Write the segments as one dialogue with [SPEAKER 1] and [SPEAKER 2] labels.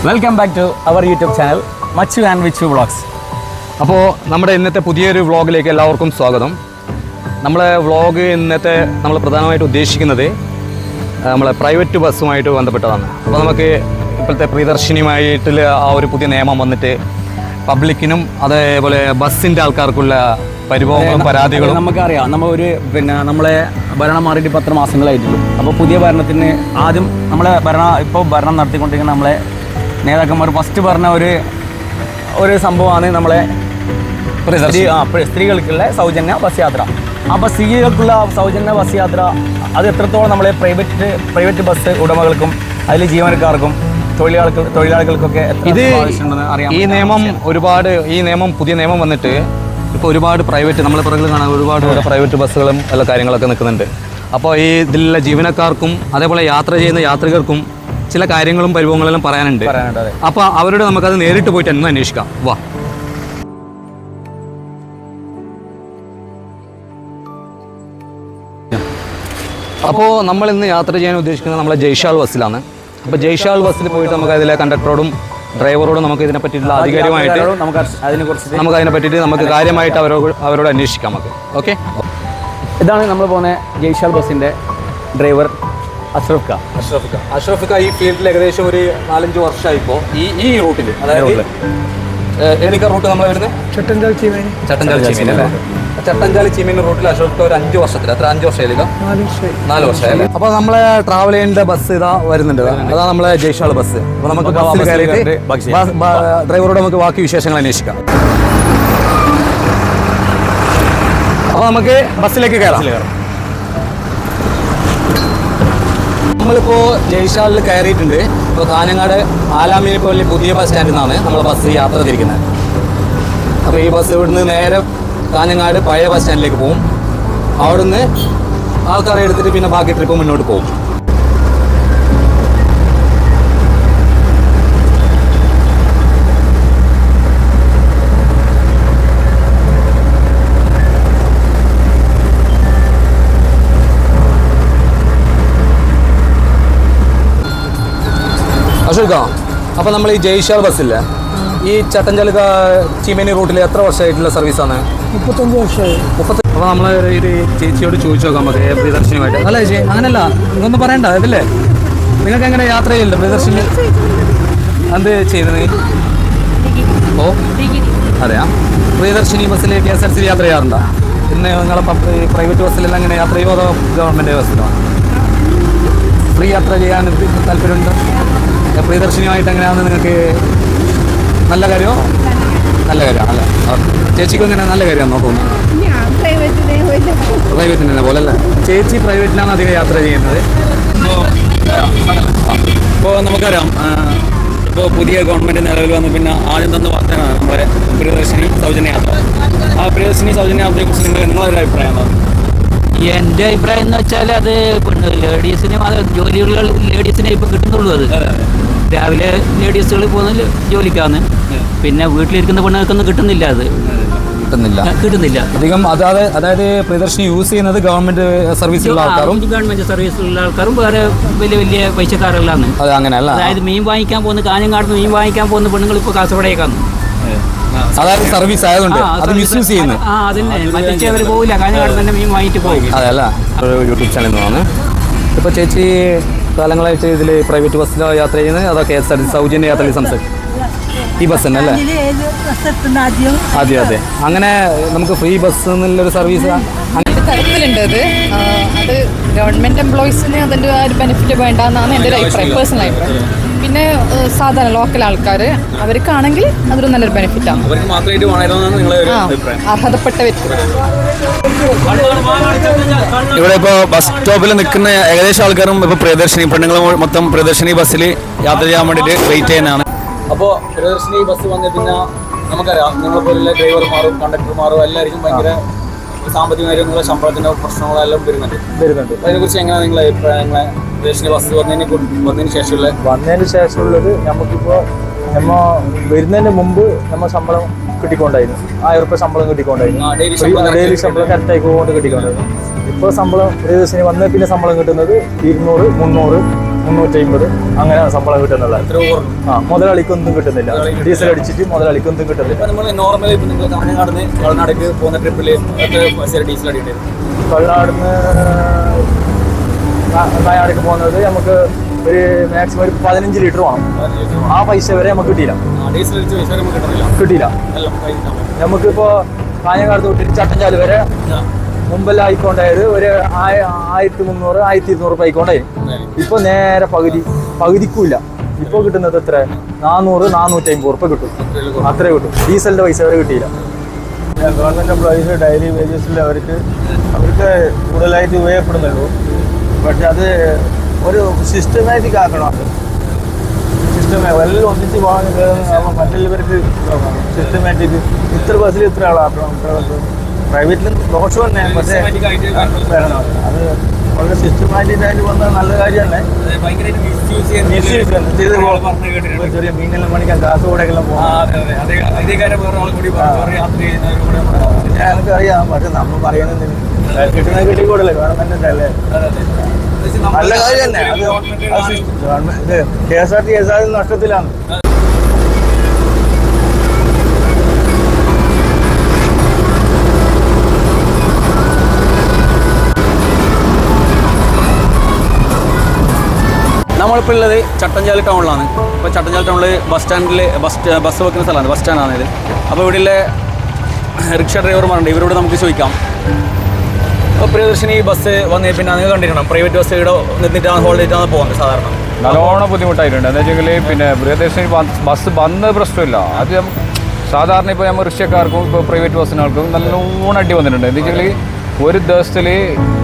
[SPEAKER 1] Welcome back to our YouTube channel Machu and Vichu vlogs.
[SPEAKER 2] അപ്പോൾ നമ്മുടെ ഇന്നത്തെ പുതിയൊരു വ്ളോഗിലേക്ക് എല്ലാവർക്കും സ്വാഗതം. നമ്മളെ വ്ളോഗ് ഇന്നത്തെ നമ്മൾ പ്രധാനമായിട്ട് ഉദ്ദേശിക്കുന്നത് നമ്മളെ പ്രൈവറ്റ് ബസ്സുമായിട്ട് ബന്ധപ്പെട്ടതാണ്. അപ്പോൾ നമുക്ക് ഇപ്പോഴത്തെ പ്രിയദർശിനിയുമായിട്ടുള്ള ആ ഒരു പുതിയ നിയമം വന്നിട്ട് പബ്ലിക്കിനും അതേപോലെ ബസ്സിൻ്റെ ആൾക്കാർക്കുള്ള പരിഭവങ്ങളും പരാതികളും
[SPEAKER 1] നമുക്കറിയാം. നമ്മളെ ഭരണം മാറിയിട്ട് 10 മാസങ്ങളായിട്ടുള്ളൂ. അപ്പോൾ പുതിയ ഭരണത്തിന് ആദ്യം ഇപ്പോൾ ഭരണം നടത്തിക്കൊണ്ടിരിക്കുന്ന നമ്മളെ നേതാക്കന്മാർ ഫസ്റ്റ് പറഞ്ഞ ഒരു സംഭവമാണ് നമ്മളെ സ്ത്രീകൾക്കുള്ള സൗജന്യ ബസ് യാത്ര. അപ്പോൾ സ്ത്രീകൾക്കുള്ള സൗജന്യ ബസ് യാത്ര അത് എത്രത്തോളം നമ്മളെ പ്രൈവറ്റ് ബസ് ഉടമകൾക്കും അതിൽ ജീവനക്കാർക്കും തൊഴിലാളികൾക്കൊക്കെ
[SPEAKER 2] ഇത് പുതിയ നിയമം വന്നിട്ട് ഇപ്പോൾ ഒരുപാട് പ്രൈവറ്റ് നമ്മളെ പുറകിൽ കാണാൻ ഒരുപാട് പ്രൈവറ്റ് ബസ്സുകളും എല്ലാ കാര്യങ്ങളൊക്കെ നിൽക്കുന്നുണ്ട്. അപ്പോൾ ഈ ഇതിലുള്ള ജീവനക്കാർക്കും അതേപോലെ യാത്ര ചെയ്യുന്ന യാത്രികർക്കും ചില കാര്യങ്ങളും പരിഭവങ്ങളെല്ലാം പറയാനുണ്ട്. അപ്പോൾ അവരോട് നമുക്കത് നേരിട്ട് പോയിട്ട് എന്ന് അന്വേഷിക്കാം. വാ. അപ്പോൾ നമ്മൾ ഇന്ന് യാത്ര ചെയ്യാൻ ഉദ്ദേശിക്കുന്നത് നമ്മളെ ജയ്ഷാൽ ബസ്സിലാണ്. അപ്പോൾ ജയ്ഷാൽ ബസ്സിൽ പോയിട്ട് നമുക്ക് അതിലെ കണ്ടക്ടറോടും ഡ്രൈവറോടും നമുക്ക് ഇതിനെ പറ്റിയിട്ടുള്ള ആധികാരികമായിട്ട് നമുക്ക് അതിനെ പറ്റിയിട്ട് നമുക്ക് കാര്യമായിട്ട് അവരോട് അന്വേഷിക്കാം. നമുക്ക് ഓക്കെ.
[SPEAKER 1] ഇതാണ് നമ്മൾ പോകുന്ന ജയ്ഷാൽ ബസ്സിൻ്റെ ഡ്രൈവർ
[SPEAKER 2] അഷ്റഫ് ഖാ ഈ ഫീൽഡിൽ ഏകദേശം ഒരു 4-5 വർഷമായി ഇപ്പോൾ ഈ റൂട്ടിൽ. അതായത് ഏതൊക്കെ റൂട്ട് നമ്മൾ വരുന്നത്? ചട്ടഞ്ചാൽ ചീമേനി അല്ലേ? ചട്ടഞ്ചാലി ചീമേനി റൂട്ടിൽ അഷ്റഫ് ഖാ ഒരു 5 വർഷത്തിൽ. അത്ര 5 വർഷമായില്ല? 4 വർഷമായില്ലേ? അപ്പോൾ നമ്മളെ ട്രാവൽ ചെയ്യേണ്ട ബസ് ഇതാ വരുന്നുണ്ട്. അതാ നമ്മളെ ജയ്ഷാൽ ബസ്. അപ്പോൾ നമുക്ക് ബസ്സിൽ കയറിയിട്ട് ഡ്രൈവറോട് നമുക്ക് ബാക്കി വിശേഷങ്ങൾ അന്വേഷിക്കാം. അപ്പോൾ നമുക്ക് ബസ്സിലേക്ക് കയറാം. നമ്മളിപ്പോൾ ജയ്ഷാലിൽ കയറിയിട്ടുണ്ട്. ഇപ്പോൾ കാഞ്ഞങ്ങാട് ആലാമീനിപ്പള്ളി പുതിയ ബസ് സ്റ്റാൻഡിൽ നിന്നാണ് നമ്മൾ ബസ് യാത്ര തിരിക്കുന്നത്. അപ്പോൾ ഈ ബസ് ഇവിടുന്ന് നേരെ കാഞ്ഞങ്ങാട് പഴയ ബസ് സ്റ്റാൻഡിലേക്ക് പോകും. അവിടുന്ന് ആൾക്കാരെ എടുത്തിട്ട് പിന്നെ ബാക്കി ട്രിപ്പ് മുന്നോട്ട് പോകും. അശോക, അപ്പോൾ നമ്മൾ ഈ ജയ്ഷാൽ ബസ്സില്ലേ, ഈ ചട്ടഞ്ചാൽ ചീമേനി റൂട്ടിൽ എത്ര വർഷമായിട്ടുള്ള സർവീസാണ്?
[SPEAKER 3] 35 വർഷമായി.
[SPEAKER 2] അപ്പോൾ നമ്മൾ ഒരു ചേച്ചിയോട് ചോദിച്ചു നോക്കാം നമുക്ക് പ്രിയദർശിനിയുമായിട്ട്. അല്ല ചേച്ചി, അങ്ങനല്ല, ഇതൊന്നും പറയണ്ട. ഇതില്ലേ നിങ്ങൾക്ക് എങ്ങനെ യാത്ര ചെയ്യില്ല പ്രിയദർശിനി? എന്ത് ചെയ്തത്? ഓ അതെയാ. പ്രിയദർശിനി ബസ്സിൽ KSRTC യാത്ര ചെയ്യാറുണ്ടോ? ഇന്ന് നിങ്ങളെ പ്രൈവറ്റ് ബസ്സിലെല്ലാം എങ്ങനെ യാത്ര ചെയ്യുമോ അതോ ഗവൺമെൻറ് ബസ്സിലോ? ഫ്രീ യാത്ര ചെയ്യാൻ താല്പര്യമുണ്ടോ? പ്രിയദർശിനിയുമായിട്ട് എങ്ങനെയാണെന്ന് നിങ്ങൾക്ക് നല്ല കാര്യമോ? നല്ല കാര്യമാണ് അല്ലേ? ചേച്ചിക്ക് എങ്ങനെ നല്ല കാര്യമാണ് നോക്കുന്നു? പ്രൈവറ്റിനെ പോലെ അല്ലേ? ചേച്ചി പ്രൈവറ്റിലാണ് അധികം യാത്ര ചെയ്യുന്നത്.
[SPEAKER 1] ഇപ്പോൾ നമുക്കറിയാം, ഇപ്പോൾ പുതിയ ഗവൺമെൻറ് നിലവിൽ വന്ന് പിന്നെ ആദ്യം തന്ന വാർത്തയാണ് നമ്മുടെ പ്രിയദർശിനി സൗജന്യ യാത്ര. ആ പ്രിയദർശിനി സൗജന്യ യാത്രയെക്കുറിച്ച് നിങ്ങളൊരു അഭിപ്രായമാണ്?
[SPEAKER 3] എൻ്റെ അഭിപ്രായം എന്ന് വെച്ചാൽ അത് ലേഡീസിനെ ഇപ്പം കിട്ടുന്നുള്ളൂ. അത് രാവിലെ ലേഡീസുകൾ പോകുന്ന ജോലിക്കാണ്. പിന്നെ വീട്ടിലിരിക്കുന്ന പെണ്ണുങ്ങൾക്കൊന്നും കിട്ടുന്നില്ല. അത് കിട്ടുന്നില്ല
[SPEAKER 2] അധികം. അതായത് പ്രിയദർശിനി യൂസ് ചെയ്യുന്നത് ഗവൺമെന്റ് സർവീസിലുള്ള ആൾക്കാരും
[SPEAKER 3] ഗവൺമെന്റ് സർവീസിലുള്ള ആൾക്കാരും വേറെ വലിയ പൈസക്കാരെല്ലാം.
[SPEAKER 2] അത് അങ്ങനെയല്ല.
[SPEAKER 3] അതായത് മീൻ വാങ്ങിക്കാൻ പോകുന്ന കാഞ്ഞങ്ങാട് മീൻ വാങ്ങിക്കാൻ പോകുന്ന പെണ്ണുങ്ങൾ ഇപ്പോൾ കാസർഗോഡേക്കാണ്.
[SPEAKER 2] അതായത് സർവീസ് ആയതുകൊണ്ട് അത് മിസ്യൂസ് ചെയ്യുന്നു.
[SPEAKER 3] അവർ പോകില്ല, കാഞ്ഞങ്ങാട് തന്നെ മീൻ വാങ്ങിയിട്ട് പോകും.
[SPEAKER 2] അതല്ല, യൂട്യൂബ് ചാനലിൽ നിന്നാണ്. ഇപ്പോൾ ചേച്ചി കാലങ്ങളായിട്ട് ഇതിൽ പ്രൈവറ്റ് ബസ്സിലോ യാത്ര ചെയ്യുന്നത് അതോ KSRTC സൗജന്യ യാത്രയിൽ സംസാരിക്കും? ഈ ബസ് തന്നെ അല്ലേ? അതെ. അങ്ങനെ നമുക്ക് ഫ്രീ ബസ് എന്നുള്ളൊരു സർവീസ്
[SPEAKER 4] തരത്തിലുണ്ട്. അത് ഗവൺമെൻറ് എംപ്ലോയീസിന് അതിൻ്റെ ആ ഒരു ബെനിഫിറ്റ് വേണ്ടെന്നാണ് എൻ്റെ ഒരു അഭിപ്രായം, പേഴ്സണൽ അഭിപ്രായം. പിന്നെ സാധാരണ ലോക്കൽ ആൾക്കാർ അവർക്കാണെങ്കിൽ അതൊരു നല്ലൊരു ബെനിഫിറ്റാണ്. അർഹതപ്പെട്ട വ്യക്തി.
[SPEAKER 2] ഇവിടെ ഇപ്പോൾ ബസ് സ്റ്റോപ്പിൽ നിൽക്കുന്ന ഏകദേശം ആൾക്കാരും ഇപ്പോൾ പ്രിയദർശിനി പെണ്ണുങ്ങളും മൊത്തം പ്രിയദർശിനി ബസ്സിൽ യാത്ര ചെയ്യാൻ വേണ്ടിയിട്ട് വെയിറ്റ് ചെയ്യാനാണ്. അപ്പോൾ പ്രിയദർശിനി ബസ് വന്ന പിന്നെ നമുക്കറിയാം, നിങ്ങളെപ്പോലുള്ള ഡ്രൈവർമാരും കണ്ടക്ടർമാരും എല്ലാവർക്കും ഭയങ്കര സാമ്പത്തികമായിട്ടുള്ള ശമ്പളത്തിൻ്റെ പ്രശ്നങ്ങളെല്ലാം വരുന്നുണ്ട്. അതിനെക്കുറിച്ച് എങ്ങനെയാണ് നിങ്ങളെ അഭിപ്രായങ്ങളെ? പ്രിയദർശിനി ബസ് വന്നതിന്
[SPEAKER 5] ശേഷമുള്ളത് നമുക്കിപ്പോൾ വരുന്നതിന് മുമ്പ് നമ്മൾ ശമ്പളം കിട്ടിക്കൊണ്ടായിരുന്നു. 1000 രൂപ ശമ്പളം കിട്ടിക്കൊണ്ടായിരുന്നു. ഡെയിലി ശമ്പളം കറക്റ്റായി കൊണ്ട് കിട്ടിക്കൊണ്ടായിരുന്നു. ഇപ്പോൾ ശമ്പളം പ്രിയദർശിനി വന്ന പിന്നെ ശമ്പളം കിട്ടുന്നത് 200, 300 350 അങ്ങനെ ശമ്പളം കിട്ടുന്നുള്ളത്. മുതലാളിക്കൊന്നും കിട്ടുന്നില്ല. ഡീസൽ അടിച്ചിട്ട് മുതലാളിക്കൊന്നും കിട്ടുന്നില്ല.
[SPEAKER 1] നോർമലി നിങ്ങൾ കാഞ്ഞങ്ങാടുന്ന് കളനാടേക്ക് പോകുന്ന ട്രിപ്പിൽ ഡീസൽ അടിയിട്ട്
[SPEAKER 5] കളനാടുന്ന് കാഞ്ഞങ്ങാടേക്ക് പോകുന്നത് നമുക്ക് ഒരു മാക്സിമം ഒരു 15 ലിറ്റർ വേണം. ആ പൈസ വരെ നമുക്ക് കിട്ടിയില്ല. കിട്ടിയില്ല. നമുക്കിപ്പോൾ കാഞ്ഞങ്ങാട് തൊട്ട് ചട്ടഞ്ചാല് വരെ മുമ്പെല്ലാം ആയിക്കൊണ്ടായത് ഒരു 1300 1200 ആയിക്കൊണ്ടായി. ഇപ്പൊ നേരെ പകുതിക്കൂല്ല. ഇപ്പൊ കിട്ടുന്നത് എത്ര 400 450 ഉറുപ്പ കിട്ടും. അത്രേ കിട്ടും. ഡീസലിന്റെ പൈസ വരെ കിട്ടിയില്ല. ഗവൺമെന്റ് എംപ്ലോയീസ് ഡെയിലി വേജസിൽ അവർക്ക് കൂടുതലായിട്ട് ഉപയോഗപ്പെടുന്നുള്ളൂ. പക്ഷെ അത് ഒരു സിസ്റ്റമാറ്റിക് ആക്കണം. അത് എല്ലാം ഒന്നിച്ച് പോകാൻ മറ്റുള്ളവർക്ക് സിസ്റ്റമാറ്റിക് ഇത്ര ബസ്സിൽ ഇത്ര ആളാക്കണം. പ്രൈവറ്റിലും ദോഷം തന്നെ, പക്ഷേ വരണം. അത് വളരെ സിസ്റ്റമാറ്റിക് ആയിട്ട് വന്നാൽ നല്ല കാര്യമല്ലേ. ചെറിയ മീനെല്ലാം പണിക്കാൻ കാസർഗോഡേക്കെല്ലാം പോകാം. എനിക്കറിയാം, പക്ഷെ നമ്മൾ പറയുന്നത് കിട്ടുന്നത് കിട്ടിക്കൂടല്ലേ, ഗവൺമെന്റിന്റെ അല്ലേ. നല്ല കാര്യം തന്നെ. അത് ഗവൺമെന്റ് KSRTC നഷ്ടത്തിലാണ്.
[SPEAKER 1] നമ്മളിപ്പോൾ ഉള്ളത് ചട്ടഞ്ചാല് ടൗണിലാണ്. ഇപ്പോൾ ചട്ടഞ്ചാല് ടൗണിൽ ബസ് സ്റ്റാൻഡിൽ ബസ് വെക്കുന്ന സ്ഥലമാണ്, ബസ് സ്റ്റാൻഡാണ് ഇത്. അപ്പോൾ ഇവിടെയുള്ള റിക്ഷ ഡ്രൈവർമാരുണ്ട്, ഇവരോട് നമുക്ക് ചോദിക്കാം. അപ്പോൾ പ്രിയദർശിനി ബസ് വന്നേ പിന്നെ നിങ്ങൾ കണ്ടിരിക്കണം, പ്രൈവറ്റ് ബസ് ഇവിടെ നിന്നിട്ടാണ് ഹോൾഡ് ചെയ്തിട്ടാണ് പോകുന്നത് സാധാരണ.
[SPEAKER 6] നല്ലോണം ബുദ്ധിമുട്ടായിട്ടുണ്ട്. എന്താ വെച്ചെങ്കിൽ പിന്നെ പ്രിയദർശിനി ബസ് വന്ന പ്രശ്നമില്ല. അത് സാധാരണ ഇപ്പോൾ നമ്മൾ റിക്ഷക്കാർക്കും ഇപ്പോൾ പ്രൈവറ്റ് ബസ്സിനാർക്കും നല്ലോണം അടി വന്നിട്ടുണ്ട്. എന്താ വെച്ചെങ്കിൽ ഒരു ദിവസത്തിൽ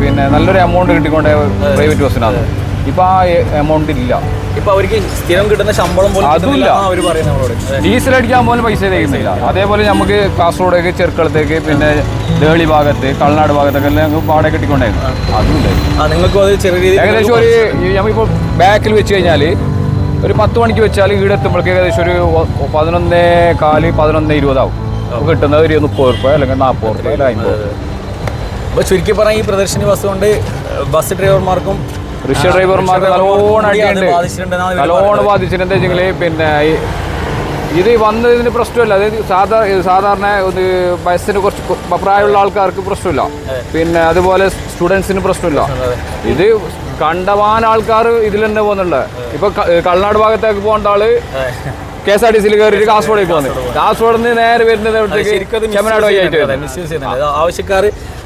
[SPEAKER 6] പിന്നെ നല്ലൊരു എമൗണ്ട് കിട്ടിക്കൊണ്ട് പ്രൈവറ്റ് ബസ്സിനാണ്. ഇപ്പം ആ എമൗണ്ട് ഇല്ല.
[SPEAKER 1] ഇപ്പം അവർക്ക് സ്ഥിരം കിട്ടുന്ന ശമ്പളം പോലും
[SPEAKER 6] അതുമില്ല.
[SPEAKER 1] അവർ പറയുന്നവരോട്
[SPEAKER 6] ഡീസൽ അടിക്കാൻ പോലും പൈസ തരുന്നില്ല. അതേപോലെ നമുക്ക് കാസർഗോഡേക്ക്, ചെറുക്കളത്തേക്ക്, പിന്നെ ദേളി ഭാഗത്ത്, കളനാട് ഭാഗത്തൊക്കെ ഞങ്ങൾക്ക് വാടക കിട്ടിക്കൊണ്ടായിരുന്നു. അതുമില്ല.
[SPEAKER 1] നിങ്ങൾക്കും അത് ചെറിയ രീതിയിൽ
[SPEAKER 6] ഏകദേശം ഒരു നമ്മളിപ്പോൾ ബാക്കിൽ വെച്ച് കഴിഞ്ഞാൽ ഒരു 10 മണിക്ക് വെച്ചാൽ ഇവിടെ എത്തുമ്പോഴേക്ക് ഏകദേശം ഒരു 11:15 11:20 ആവും. കിട്ടുന്നത് ഒരു 30 ഉറുപ്പ അല്ലെങ്കിൽ 40 ഉറുപ്പ അല്ലെങ്കിൽ 50.
[SPEAKER 1] അപ്പോൾ ചുരുക്കി പറഞ്ഞാൽ ഈ പ്രദർശിനി ബസ് കൊണ്ട് ബസ് ഡ്രൈവർമാർക്കും
[SPEAKER 6] റിക്ഷ ഡ്രൈവർമാർക്ക് നല്ലോണം അടിയുണ്ട്, നല്ലോണം ബാധിച്ചിട്ടുണ്ട്. എന്താ വെച്ചെങ്കിൽ പിന്നെ ഇത് വന്നതിന് പ്രശ്നമില്ല. അതായത് സാധാരണ ഒരു ബസ്സിന് കുറച്ച് പ്രായമുള്ള ആൾക്കാർക്ക് പ്രശ്നമില്ല, പിന്നെ അതുപോലെ സ്റ്റുഡൻസിന് പ്രശ്നമില്ല. ഇത് കണ്ടവാൻ ആൾക്കാർ ഇതിൽ തന്നെ പോകുന്നുണ്ട്. ഇപ്പൊ കളനാട് ഭാഗത്തേക്ക് പോകേണ്ട ആള് KSRTC കയറിയിട്ട് കാസർഗോഡേക്ക് പോകുന്നത്, കാസർഗോഡ് നിന്ന് നേരെ വരുന്നത് ചെമ്മനാട് വഴിയായിട്ട്.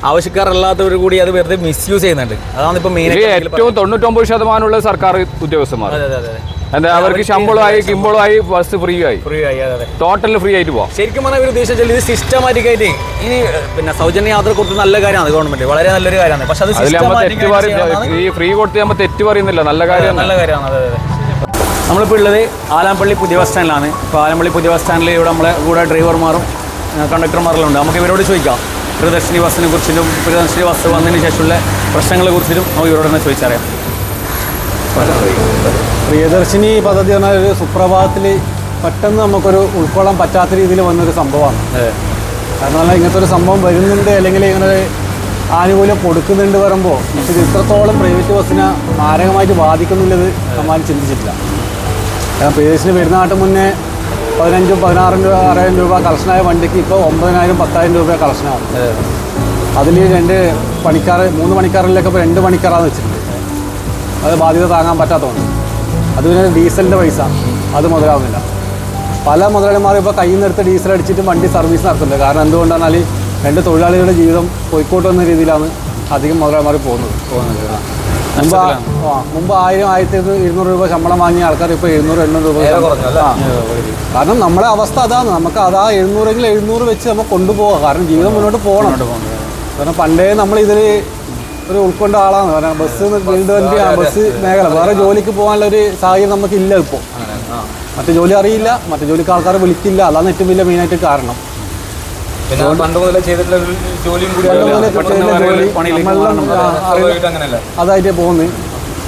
[SPEAKER 1] ആവശ്യക്കാരല്ലാത്തവർ കൂടി അത് വെറുതെ മിസ്യൂസ് ചെയ്യുന്നുണ്ട്. അതാണ് ഇപ്പൊ മെയിൻ.
[SPEAKER 6] ഏറ്റവും 99% സർക്കാർ ഉദ്യോഗസ്ഥന്മാർ. എന്താ അവർക്ക് ശമ്പളമായി കിമ്പളമായി ബസ് ഫ്രീ ആയി ടോട്ടൽ ഫ്രീ ആയിട്ട് പോവാം.
[SPEAKER 1] ശരിക്കും പറഞ്ഞാൽ ഒരു ഉദ്ദേശിച്ചാൽ ഇത് സിസ്റ്റമാറ്റിക് ആയിട്ട് ഇനി പിന്നെ സൗജന്യ യാത്ര കൊടുത്ത് നല്ല കാര്യമാണ് ഗവൺമെന്റ്, വളരെ നല്ലൊരു കാര്യമാണ്. പക്ഷെ അത്
[SPEAKER 6] ഈ ഫ്രീ കൊടുത്ത് നമ്മൾ തെറ്റ് പറയുന്നില്ല, നല്ല കാര്യമാണ്.
[SPEAKER 1] അതെ. നമ്മളിപ്പോൾ ഉള്ളത് ആലപ്പള്ളി പുതിയ ബസ് സ്റ്റാൻഡിലാണ്. ഇപ്പോൾ ആലപ്പള്ളി പുതിയ ബസ് സ്റ്റാൻഡിൽ ഇവിടെ നമ്മളെ കൂടെ ഡ്രൈവർമാരും കണ്ടക്ടർമാരെല്ലാം ഉണ്ട്. നമുക്ക് ഇവരോട് ചോദിക്കാം പ്രിയദർശിനി ബസ്സിനെ കുറിച്ചിട്ടും പ്രിയദർശിനി ബസ് വന്നതിന് ശേഷമുള്ള പ്രശ്നങ്ങളെ കുറിച്ചിട്ടും നമുക്ക് ഇവരോട് തന്നെ ചോദിച്ചറിയാം.
[SPEAKER 7] പ്രിയദർശിനി പദ്ധതി പറഞ്ഞാൽ ഒരു സുപ്രഭാതത്തിൽ പെട്ടെന്ന് നമുക്കൊരു ഉൾക്കൊള്ളാൻ പറ്റാത്ത രീതിയിൽ വന്നൊരു സംഭവമാണ്. കാരണം ഇങ്ങനത്തെ ഒരു സംഭവം വരുന്നുണ്ട്, അല്ലെങ്കിൽ ഇങ്ങനെ ആനുകൂല്യം കൊടുക്കുന്നുണ്ട് പറയുമ്പോൾ ഇത് ഇത്രത്തോളം പ്രൈവറ്റ് ബസ്സിനെ മാരകമായിട്ട് ബാധിക്കുന്നുള്ളത് നമ്മൾ ചിന്തിച്ചിട്ടില്ല. കാരണം പ്രിയദർശിനി വരുന്ന നാട്ട് മുന്നേ 15,000 16,000 രൂപ കളക്ഷനായ വണ്ടിക്ക് ഇപ്പോൾ 9,000 10,000 രൂപ കളക്ഷനാണ്. അതിൽ 2 പണിക്കാർ 3 പണിക്കാറിലൊക്കെ ഇപ്പോൾ 2 പണിക്കാറാന്ന് വെച്ചിട്ടുണ്ട്. അത് ബാധ്യത താങ്ങാൻ പറ്റാത്തതുകൊണ്ട് അത് പിന്നെ ഡീസലിൻ്റെ പൈസ അത് മുതലാവുന്നില്ല. പല മുതലാളിമാരും ഇപ്പോൾ കയ്യിൽ നിന്നെടുത്ത് ഡീസൽ അടിച്ചിട്ട് വണ്ടി സർവീസ് നടത്തുന്നുണ്ട്. കാരണം എന്തുകൊണ്ടാണെന്നാൽ 2 തൊഴിലാളികളുടെ ജീവിതം പോയിക്കോട്ട് വന്ന രീതിയിലാണ് അധികം മുതലാളിമാർ പോകുന്നത്. മുമ്പ് 1000-1200 രൂപ ശമ്പളം വാങ്ങിയ ആൾക്കാർ ഇപ്പോൾ 700-800 രൂപ. കാരണം നമ്മുടെ അവസ്ഥ അതാണ്. നമുക്ക് അതാ 700-എങ്കിൽ 700 വെച്ച് നമുക്ക് കൊണ്ടുപോകാം. കാരണം ജീവിതം മുന്നോട്ട് പോകണം. കാരണം പണ്ടേ നമ്മളിതിൽ ഒരു ഉൾക്കൊണ്ട ആളാണ്. കാരണം ബസ് ഫീൽഡ് വണ്ടി, ബസ് മേഖല, വേറെ ജോലിക്ക് പോകാനുള്ള ഒരു സാഹചര്യം നമുക്കില്ല ഇപ്പോൾ. മറ്റു ജോലി അറിയില്ല, മറ്റു ജോലിക്ക് ആൾക്കാർ വിളിക്കില്ല. അതാണ് ഏറ്റവും വലിയ മെയിനായിട്ട് കാരണം. അതായിട്ട് പോകുന്നത്.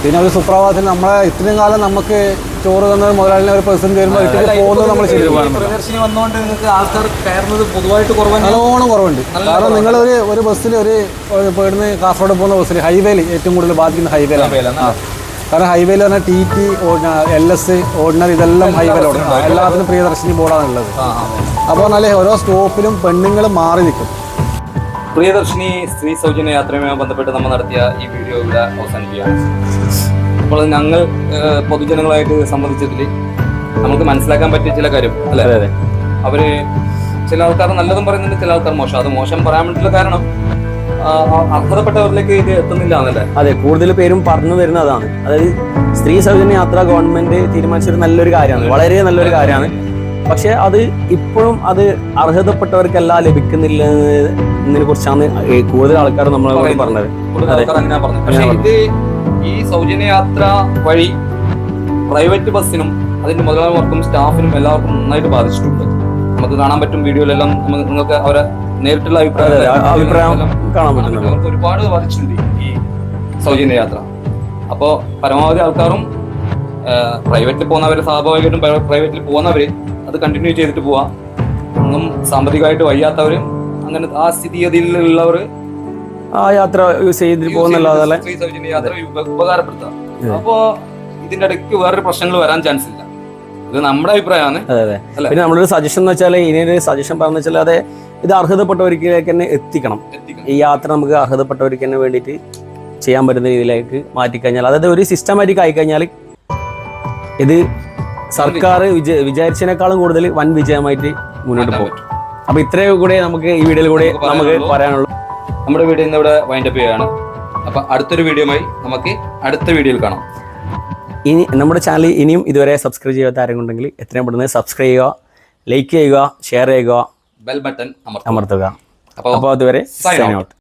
[SPEAKER 7] പിന്നെ ഒരു സുപ്രഭാതത്തിൽ നമ്മളെ ഇത്രയും കാലം നമുക്ക് ചോറ് തന്നത് മുതലാളിനെ ഒരു പേഴ്സൺ കയറുമ്പോൾ ഇട്ടിട്ട് പോകുന്നത് നമ്മൾ നല്ലോണം കുറവുണ്ട്. കാരണം നിങ്ങൾ ഒരു ബസ്സിൽ ഒരു ഇവിടുന്ന് കാസർഗോഡ് പോകുന്ന ബസ്സിൽ ഹൈവേയിൽ ഏറ്റവും കൂടുതൽ ബാധിക്കുന്ന ഹൈവേയിലാണ്. കാരണം ഹൈവേയിൽ പറഞ്ഞാൽ TT LS ഓർഡിനറി ഇതെല്ലാം ഹൈവേയിലോട് എല്ലാത്തിനും പ്രിയദർശിനി ബോർഡാണ് ഉള്ളത്. അപ്പോൾ പറഞ്ഞാൽ ഓരോ സ്റ്റോപ്പിലും പെണ്ണുങ്ങൾ മാറി നിൽക്കും.
[SPEAKER 2] പ്രിയദർശിനി സ്ത്രീ സൗജന്യ യാത്രയുമായി ബന്ധപ്പെട്ട് നമ്മൾ നടത്തിയ ഈ വീഡിയോ ഇവിടെ അവസാനിക്കുകയാണ്. അപ്പോൾ ഞങ്ങൾ പൊതുജനങ്ങളായിട്ട് സംബന്ധിച്ചതിൽ നമുക്ക് മനസ്സിലാക്കാൻ പറ്റിയ ചില കാര്യം അല്ലേ, അവര് ചില ആൾക്കാർ നല്ലതും പറയുന്നുണ്ട്, ചില ആൾക്കാർ മോശം. അത് മോശം പറയാൻ വേണ്ടിയിട്ടുള്ള കാരണം അർഹതപ്പെട്ടവരിലേക്ക് ഇത് എത്തുന്നില്ല എന്നല്ലേ.
[SPEAKER 1] അതെ, കൂടുതൽ പേരും പറഞ്ഞു വരുന്നത് അതാണ്. അതായത് സ്ത്രീ സൗജന്യ യാത്ര ഗവൺമെന്റ് തീരുമാനിച്ചൊരു നല്ലൊരു കാര്യമാണ്, വളരെ നല്ലൊരു കാര്യമാണ്. പക്ഷെ അത് ഇപ്പോഴും അത് അർഹതപ്പെട്ടവർക്കല്ല ലഭിക്കുന്നില്ല എന്നതിനെ കുറിച്ചാണ് കൂടുതൽ ആൾക്കാർ നമ്മളോട് പറഞ്ഞത്.
[SPEAKER 2] പക്ഷെ ഇത് ഈ സൗജന്യ യാത്ര വഴി പ്രൈവറ്റ് ബസ്സിനും അതിന്റെ മുതലാളിമാർക്കും സ്റ്റാഫിനും എല്ലാവർക്കും നന്നായിട്ട് ബാധിച്ചിട്ടുണ്ട്. നമുക്ക് കാണാൻ പറ്റും വീഡിയോയിലെല്ലാം. നിങ്ങൾക്ക് അവരെ നേരിട്ടുള്ള
[SPEAKER 1] അഭിപ്രായം കാണാൻ പറ്റുന്നുണ്ട്.
[SPEAKER 2] അവർക്ക് ഒരുപാട് ബാധിച്ചിട്ടുണ്ട് ഈ സൗജന്യ യാത്ര. അപ്പോൾ പരമാവധി ആൾക്കാരും പ്രൈവറ്റിൽ പോകുന്നവര്, സ്വാഭാവികമായിട്ടും പ്രൈവറ്റിൽ പോകുന്നവര് അത് കണ്ടിന്യൂ ചെയ്തിട്ട് പോവാ. ഒന്നും സാമ്പത്തികമായിട്ട് വയ്യാത്തവരും അങ്ങനെ ആ സ്ഥിതിഗതിയിലുള്ളവർ
[SPEAKER 1] ആ യാത്ര യൂസ് ചെയ്തിട്ട് പോകുന്നല്ലാതെ
[SPEAKER 2] സൗജന്യ യാത്ര ഉപകാരപ്പെടുത്താം. അപ്പോ ഇതിന്റെ ഇടയ്ക്ക് വേറൊരു പ്രശ്നങ്ങൾ വരാൻ ചാൻസ് ഇല്ല. ഇത് നമ്മുടെ അഭിപ്രായമാണ്.
[SPEAKER 1] അതെ. പിന്നെ നമ്മളൊരു സജഷൻ എന്ന് വെച്ചാൽ, ഇനിയൊരു സജഷൻ പറഞ്ഞു വെച്ചാൽ, അതെ, ഇത് അർഹതപ്പെട്ടവരിലേക്ക് തന്നെ എത്തിക്കണം. ഈ യാത്ര നമുക്ക് അർഹതപ്പെട്ടവർക്ക് തന്നെ വേണ്ടിയിട്ട് ചെയ്യാൻ പറ്റുന്ന രീതിയിലേക്ക് മാറ്റിക്കഴിഞ്ഞാൽ, അതായത് ഒരു സിസ്റ്റമാറ്റിക് ആയിക്കഴിഞ്ഞാൽ ഇത് സർക്കാർ വിചാരിച്ചതിനേക്കാളും കൂടുതൽ വൻ വിജയമായിട്ട് മുന്നോട്ട് പോകും. അപ്പൊ ഇത്രയും കൂടെ നമുക്ക് ഈ വീഡിയോയിൽ കൂടെ നമുക്ക് പറയാനുള്ളൂ.
[SPEAKER 2] നമ്മുടെ വീഡിയോ ഇന്ന് ഇവിടെ വൈൻഡപ്പ് ചെയ്യുകയാണ്. അപ്പൊ അടുത്തൊരു വീഡിയോയുമായി നമുക്ക് അടുത്ത വീഡിയോയിൽ കാണാം.
[SPEAKER 1] ഇനി നമ്മുടെ ചാനൽ ഇനിയും ഇതുവരെ സബ്സ്ക്രൈബ് ചെയ്യാത്ത ആരെങ്കിലും ഉണ്ടെങ്കിൽ എത്രയും പെട്ടെന്ന് സബ്സ്ക്രൈബ് ചെയ്യുക, ലൈക്ക് ചെയ്യുക, ഷെയർ ചെയ്യുക,
[SPEAKER 2] ബെൽ ബട്ടൺ
[SPEAKER 1] അമർത്തുക. അപ്പോൾ അതുവരെ സൈൻ ഔട്ട്.